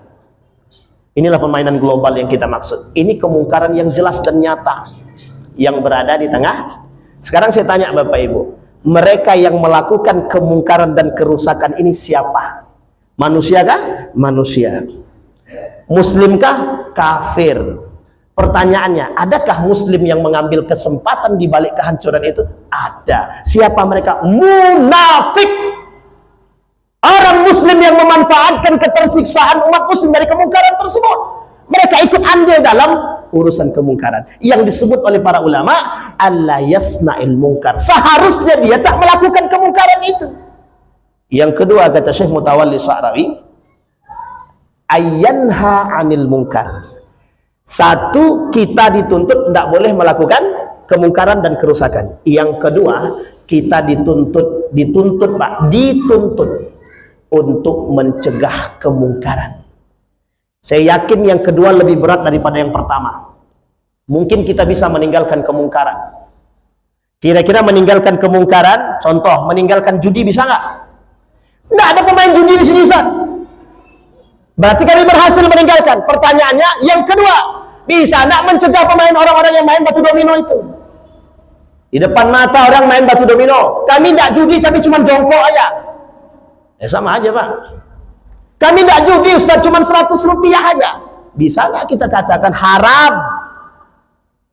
Inilah permainan global yang kita maksud. Ini kemungkaran yang jelas dan nyata yang berada di tengah. Sekarang saya tanya Bapak Ibu, mereka yang melakukan kemungkaran dan kerusakan ini siapa? Manusia kah? Manusia. Muslimkah? Kafir. Pertanyaannya, adakah muslim yang mengambil kesempatan di balik kehancuran itu? Ada. Siapa mereka? Munafik. Orang muslim yang memanfaatkan ketersiksaan umat muslim dari kemungkaran tersebut. Mereka ikut andil dalam urusan kemungkaran. Yang disebut oleh para ulama, alla yasna'il mungkar. Seharusnya dia tak melakukan kemungkaran itu. Yang kedua, kata Syekh Mutawalli Sya'rawi, ayyanha 'anil munkar. Satu, kita dituntut tidak boleh melakukan kemungkaran dan kerusakan. Yang kedua, kita dituntut untuk mencegah kemungkaran. Saya yakin yang kedua lebih berat daripada yang pertama. Mungkin kita bisa meninggalkan kemungkaran. Kira-kira meninggalkan kemungkaran, contoh meninggalkan judi bisa nggak? Nggak ada pemain judi di sini, Ustaz. Berarti kami berhasil meninggalkan. Pertanyaannya yang kedua, bisa nggak mencegah pemain orang-orang yang main batu domino itu? Di depan mata orang main batu domino, kami nggak judi, kami cuma jongkok aja. Sama aja, Pak. Kami nggak judi, Ustaz, cuma 100 rupiah aja. Bisa nggak kita katakan haram?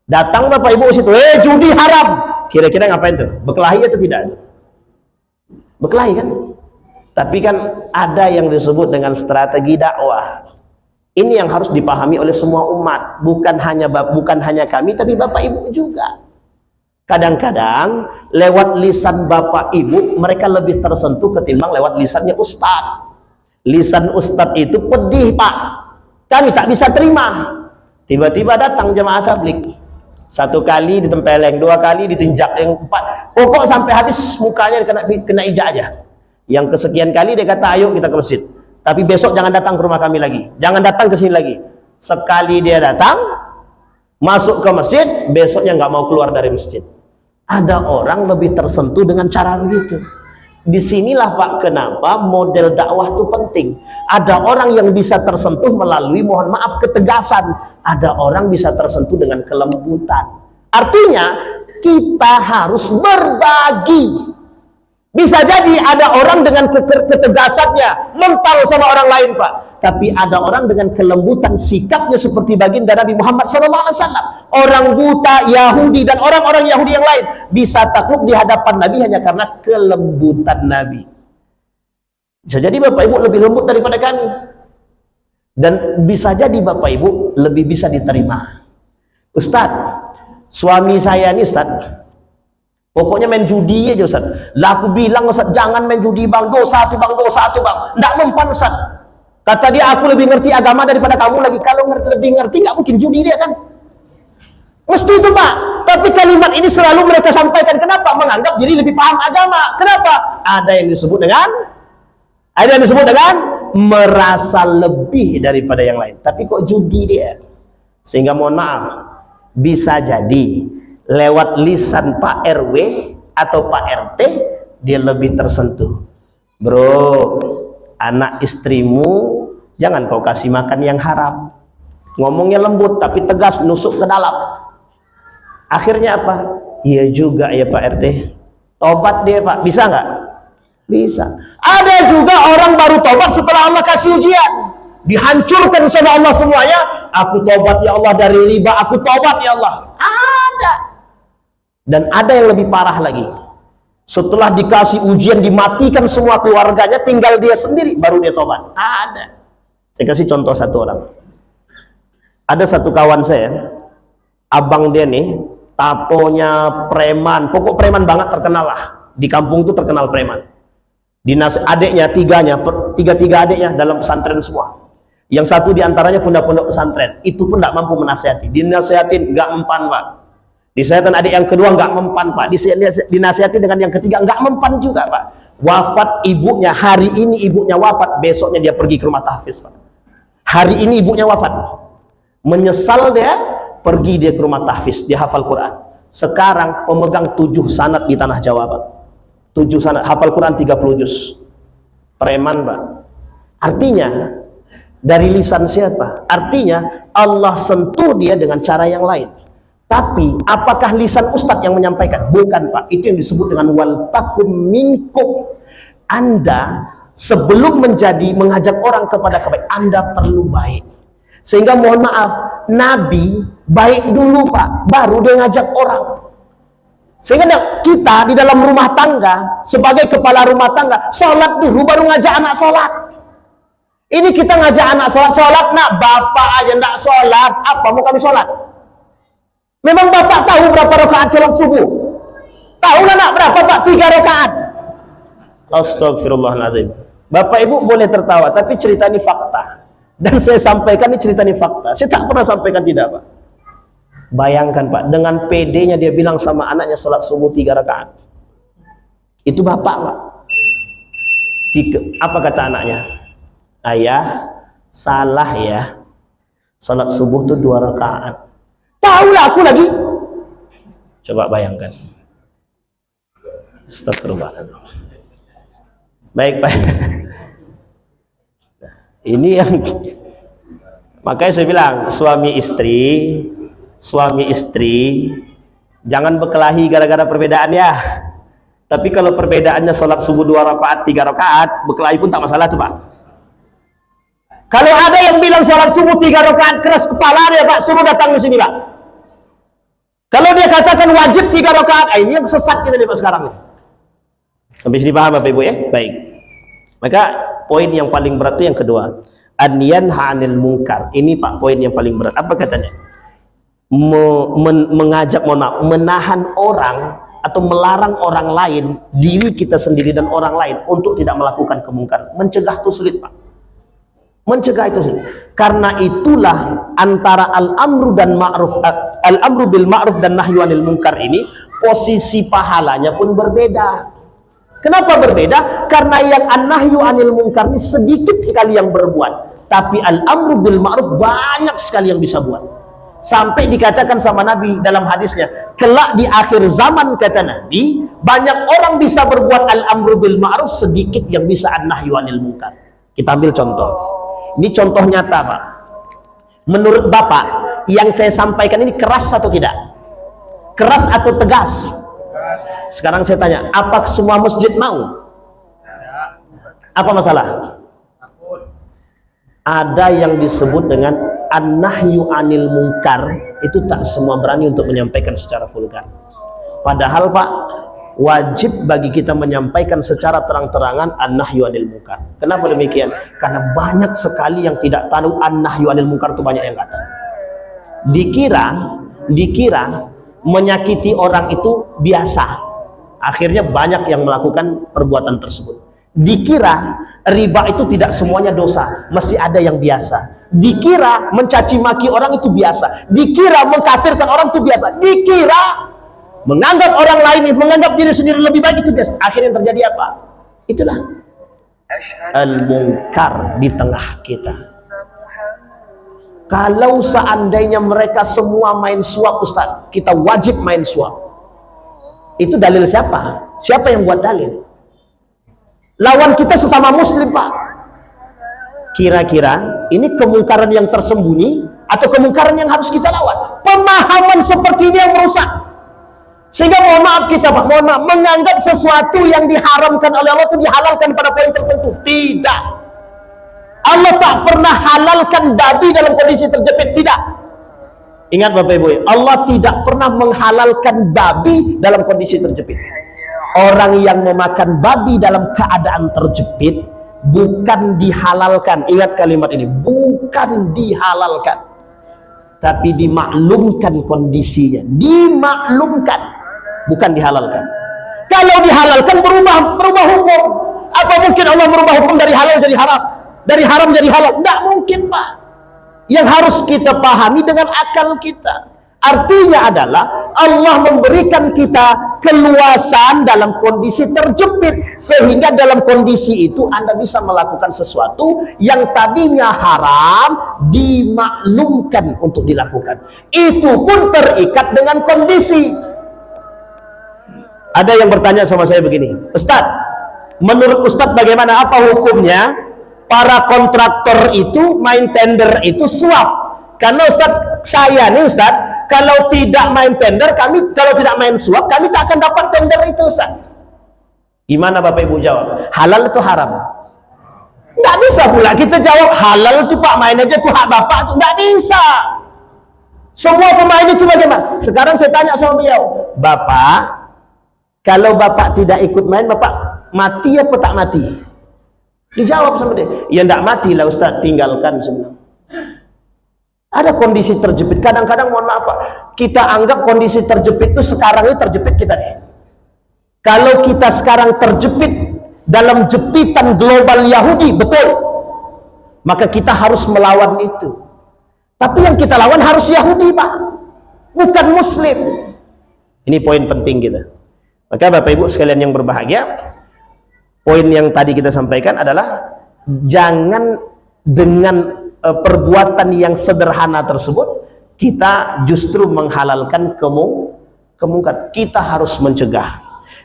Datang Bapak Ibu situ, judi haram. Kira-kira ngapain tuh? Berkelahi atau tidak? Berkelahi kan? Tapi kan ada yang disebut dengan strategi dakwah. Ini yang harus dipahami oleh semua umat, bukan hanya kami, tapi Bapak Ibu juga. Kadang-kadang lewat lisan Bapak Ibu mereka lebih tersentuh ketimbang lewat lisannya Ustadz. Lisan Ustadz itu pedih, Pak. Kami tak bisa terima. Tiba-tiba datang jemaah tabligh. 1 kali ditempeleng, 2 kali ditinjak, yang 4, pokok sampai habis mukanya kena ijak aja. Yang kesekian kali dia kata, ayo kita ke masjid. Tapi besok jangan datang ke rumah kami lagi. Jangan datang ke sini lagi. Sekali dia datang, masuk ke masjid, besoknya nggak mau keluar dari masjid. Ada orang lebih tersentuh dengan cara begitu. Disinilah Pak, kenapa model dakwah itu penting. Ada orang yang bisa tersentuh melalui, mohon maaf, ketegasan. Ada orang bisa tersentuh dengan kelembutan. Artinya, kita harus berbagi. Bisa jadi ada orang dengan ketegasannya mental sama orang lain, Pak. Tapi ada orang dengan kelembutan sikapnya seperti baginda Nabi Muhammad SAW. Orang buta Yahudi dan orang-orang Yahudi yang lain bisa takluk di hadapan Nabi hanya karena kelembutan Nabi. Bisa jadi Bapak Ibu lebih lembut daripada kami. Dan bisa jadi Bapak Ibu lebih bisa diterima. Ustadz, suami saya ini Ustadz, pokoknya main judi aja Ustaz. Lah aku bilang Ustaz, jangan main judi bang, dosa tu bang, dosa tu bang. Nggak mempan Ustaz. Kata dia, aku lebih ngerti agama daripada kamu lagi. Kalau lebih ngerti, nggak mungkin judi dia kan. Mesti itu Pak. Tapi kalimat ini selalu mereka sampaikan. Kenapa? Menganggap diri lebih paham agama. Kenapa? Ada yang disebut dengan merasa lebih daripada yang lain. Tapi kok judi dia? Sehingga mohon maaf, bisa jadi lewat lisan Pak RW atau Pak RT dia lebih tersentuh. Bro, anak istrimu jangan kau kasih makan yang haram. Ngomongnya lembut tapi tegas, nusuk ke dalam. Akhirnya apa? Iya juga ya Pak RT. Tobat dia Pak, bisa nggak? Bisa. Ada juga orang baru tobat setelah Allah kasih ujian, dihancurkan sama Allah semuanya. Aku tobat ya Allah dari riba, aku tobat ya Allah. Ada. Dan ada yang lebih parah lagi. Setelah dikasih ujian, dimatikan semua keluarganya, tinggal dia sendiri, baru dia tobat. Ada. Saya kasih contoh satu orang. Ada satu kawan saya, abang dia nih, tatonya preman, pokok preman banget, terkenal lah. Di kampung itu terkenal preman. Dinas adiknya, tiga adiknya dalam pesantren semua. Yang satu diantaranya pondok pesantren, itu pun tidak mampu menasihati. Dinasihatin, nggak mempan Pak. Disayatan adik yang kedua nggak mempan Pak, dinasihati dengan yang ketiga nggak mempan juga Pak. Wafat ibunya, hari ini ibunya wafat, besoknya dia pergi ke rumah tahfiz Pak. Hari ini ibunya wafat, menyesal dia, pergi dia ke rumah tahfiz, dia hafal Quran. Sekarang pemegang 7 sanad di tanah Jawa Pak. 7 sanad, hafal Quran 30 juz. Preman Pak. Artinya dari lisan siapa? Artinya Allah sentuh dia dengan cara yang lain. Tapi apakah lisan Ustadz yang menyampaikan? Bukan Pak, itu yang disebut dengan wal takum minkum. Anda sebelum mengajak orang kepada kebaikan, Anda perlu baik. Sehingga mohon maaf, Nabi baik dulu Pak, baru dia ngajak orang. Sehingga kita di dalam rumah tangga, sebagai kepala rumah tangga, sholat dulu baru ngajak anak sholat. Ini kita ngajak anak sholat, nak bapak aja ndak sholat, apa mau kami sholat? Memang bapak tahu berapa rakaat sholat subuh? Tahu lah nak berapa Pak? 3 rakaat. Astagfirullahaladzim. Bapak ibu boleh tertawa, tapi cerita ini fakta. Dan saya sampaikan ini cerita, ini fakta. Saya tak pernah sampaikan tidak, Pak. Bayangkan, Pak, dengan PD-nya dia bilang sama anaknya sholat subuh 3 rakaat. Itu bapak, Pak. Apa kata anaknya? Ayah, salah ya. Sholat subuh itu 2 rakaat. Tahulah aku lagi. Coba bayangkan. Astagfirullahaladzim. Baik, Pak. Nah, ini yang makanya saya bilang suami istri jangan berkelahi gara-gara perbedaan ya. Tapi kalau perbedaannya sholat subuh 2 rakaat 3 rakaat, berkelahi pun tak masalah tuh, Pak. Kalau ada yang bilang sholat subuh 3 rakaat keras kepala dia, Pak, suruh datang di sini, Pak. Kalau dia katakan wajib 3 rakaat, ini yang sesat kita nih, Pak, sekarang nih. Sampai sini paham, Bapak Ibu ya? Baik. Maka poin yang paling berat itu yang kedua, an-yanha 'anil munkar. Ini, Pak, poin yang paling berat. Apa katanya? Mengajak, menahan orang atau melarang orang lain, diri kita sendiri dan orang lain untuk tidak melakukan kemungkaran. Mencegah itu sulit, Pak. Mencegah itu sulit. Karena itulah antara al-amru bil ma'ruf dan nahyu 'anil munkar ini posisi pahalanya pun berbeda. Kenapa berbeda? Karena yang an-nahyu 'anil munkar ini sedikit sekali yang berbuat, tapi al-amru bil ma'ruf banyak sekali yang bisa buat. Sampai dikatakan sama Nabi dalam hadisnya, kelak di akhir zaman, kata Nabi, banyak orang bisa berbuat al-amru bil ma'ruf, sedikit yang bisa an-nahyu 'anil munkar. Kita ambil contoh. Ini contoh nyata, Pak. Menurut Bapak, yang saya sampaikan ini keras atau tidak? Keras atau tegas? Sekarang saya tanya, apa semua masjid mau? Apa masalah? Ada yang disebut dengan an-nahyu 'anil munkar, itu tak semua berani untuk menyampaikan secara vulgar. Padahal, Pak, wajib bagi kita menyampaikan secara terang-terangan an-nahyu 'anil munkar. Kenapa demikian? Karena banyak sekali yang tidak tahu an-nahyu 'anil munkar, itu banyak yang kata. Dikira menyakiti orang itu biasa. Akhirnya banyak yang melakukan perbuatan tersebut. Dikira riba itu tidak semuanya dosa, masih ada yang biasa. Dikira mencaci maki orang itu biasa. Dikira mengkafirkan orang itu biasa. Dikira menganggap orang lain, menganggap diri sendiri lebih baik itu biasa. Akhirnya terjadi apa? Itulah al-munkar di tengah kita. Kalau seandainya mereka semua main suap, Ustaz, kita wajib main suap. Itu dalil siapa? Siapa yang buat dalil? Lawan kita sesama muslim, Pak. Kira-kira ini kemungkaran yang tersembunyi atau kemungkaran yang harus kita lawan? Pemahaman seperti ini yang merusak. Sehingga mohon maaf kita, Pak, mohon maaf, menganggap sesuatu yang diharamkan oleh Allah itu dihalalkan pada poin tertentu. Tidak. Allah tak pernah halalkan babi dalam kondisi terjepit. Tidak. Ingat Bapak Ibu, Allah tidak pernah menghalalkan babi dalam kondisi terjepit. Orang yang memakan babi dalam keadaan terjepit bukan dihalalkan. Ingat kalimat ini, bukan dihalalkan, tapi dimaklumkan kondisinya. Dimaklumkan, bukan dihalalkan. Kalau dihalalkan berubah hukum. Apa mungkin Allah merubah hukum dari halal jadi haram, dari haram jadi halal? Tidak mungkin, Pak. Yang harus kita pahami dengan akal kita. Artinya adalah Allah memberikan kita keluasan dalam kondisi terjepit, sehingga dalam kondisi itu Anda bisa melakukan sesuatu yang tadinya haram, dimaklumkan untuk dilakukan. Itu pun terikat dengan kondisi. Ada yang bertanya sama saya begini, Ustadz, menurut Ustadz bagaimana, apa hukumnya para kontraktor itu main tender itu suap? Karena Ustadz, saya nih Ustadz, kalau tidak main tender, kalau tidak main suap, kami tak akan dapat tender itu, Ustaz. Gimana Bapak Ibu jawab? Halal itu haram? Nggak bisa pula kita jawab halal itu Pak, main aja tuh hak Bapak tuh. Nggak bisa. Semua pemain itu bagaimana? Sekarang saya tanya sama beliau, Bapak, kalau Bapak tidak ikut main, Bapak mati apa tak mati? Dijawab sama dia, ya nggak mati lah Ustaz, tinggalkan semua. Ada kondisi terjepit. Kadang-kadang mohon maaf Pak, kita anggap kondisi terjepit itu sekarang ini terjepit kita nih. Kalau kita sekarang terjepit dalam jepitan global Yahudi, betul. maka kita harus melawan itu. Tapi yang kita lawan harus Yahudi, Pak, bukan Muslim. Ini poin penting kita. Maka Bapak Ibu sekalian yang berbahagia, poin yang tadi kita sampaikan adalah jangan dengan perbuatan yang sederhana tersebut kita justru menghalalkan kemungkaran. Kita harus mencegah.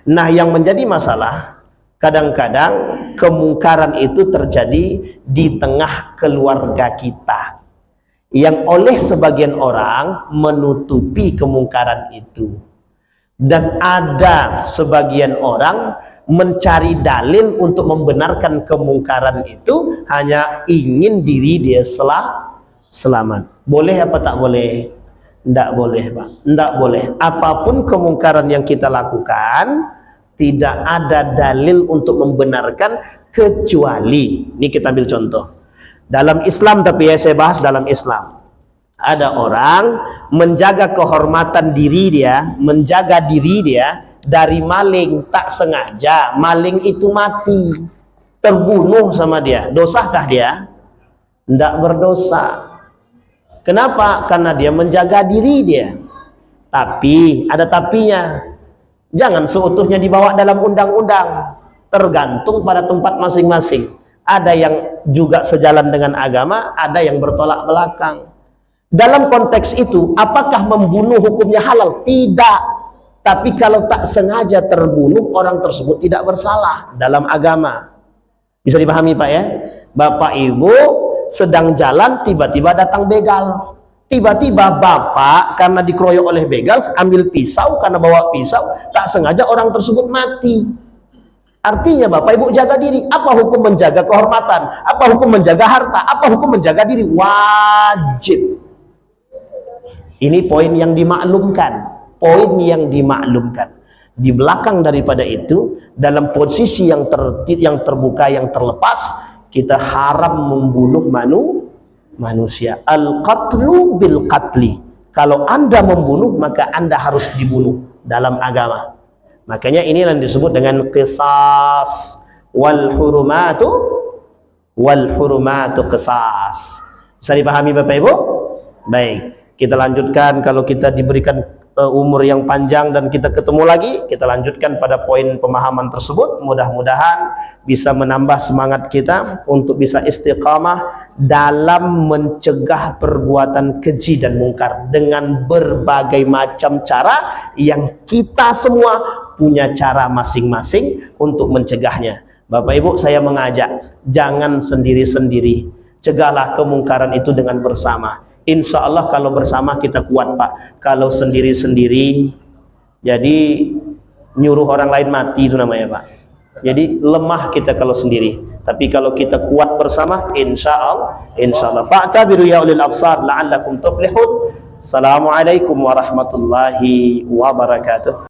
Nah, yang menjadi masalah kadang-kadang kemungkaran itu terjadi di tengah keluarga kita, yang oleh sebagian orang menutupi kemungkaran itu, dan ada sebagian orang mencari dalil untuk membenarkan kemungkaran itu hanya ingin diri dia selamat. Boleh apa tak boleh? Tidak boleh, Pak. Tidak boleh. Apapun kemungkaran yang kita lakukan, tidak ada dalil untuk membenarkan, kecuali, ini kita ambil contoh dalam Islam, tapi ya saya bahas dalam Islam. Ada orang menjaga kehormatan diri dia, menjaga diri dia dari maling, tak sengaja maling itu mati, terbunuh sama dia. Dosakah dia? Tidak berdosa. Kenapa? Karena dia menjaga diri dia. Tapi ada tapinya. Jangan seutuhnya dibawa dalam undang-undang, tergantung pada tempat masing-masing. Ada yang juga sejalan dengan agama, ada yang bertolak belakang. Dalam konteks itu, apakah membunuh hukumnya halal? Tidak. Tapi kalau tak sengaja terbunuh, orang tersebut tidak bersalah dalam agama. Bisa dipahami, Pak, ya? Bapak Ibu sedang jalan, tiba-tiba datang begal. Tiba-tiba bapak karena dikeroyok oleh begal ambil pisau, karena bawa pisau, tak sengaja orang tersebut mati. Artinya Bapak Ibu jaga diri. Apa hukum menjaga kehormatan? Apa hukum menjaga harta? Apa hukum menjaga diri? Wajib. Ini poin yang dimaklumkan. Poin yang dimaklumkan. Di belakang daripada itu, dalam posisi yang terbuka, yang terlepas, kita haram membunuh manusia. Al-qatlu bil qatli. Kalau Anda membunuh, maka Anda harus dibunuh dalam agama. Makanya ini yang disebut dengan qisas. Wal hurumatu qisas. Bisa dipahami Bapak Ibu? Baik, kita lanjutkan. Kalau kita diberikan umur yang panjang dan kita ketemu lagi, kita lanjutkan pada poin pemahaman tersebut. Mudah-mudahan bisa menambah semangat kita untuk bisa istiqamah dalam mencegah perbuatan keji dan mungkar dengan berbagai macam cara yang kita semua punya cara masing-masing untuk mencegahnya. Bapak Ibu, saya mengajak, jangan sendiri-sendiri, cegahlah kemungkaran itu dengan bersama. Insya Allah kalau bersama kita kuat, Pak. Kalau sendiri-sendiri, jadi nyuruh orang lain mati itu namanya, Pak. Jadi lemah kita kalau sendiri. Tapi kalau kita kuat bersama, insya Allah. Fa'tabiru ya ulil absar la'allakum tuflihun. Assalamualaikum warahmatullahi wabarakatuh.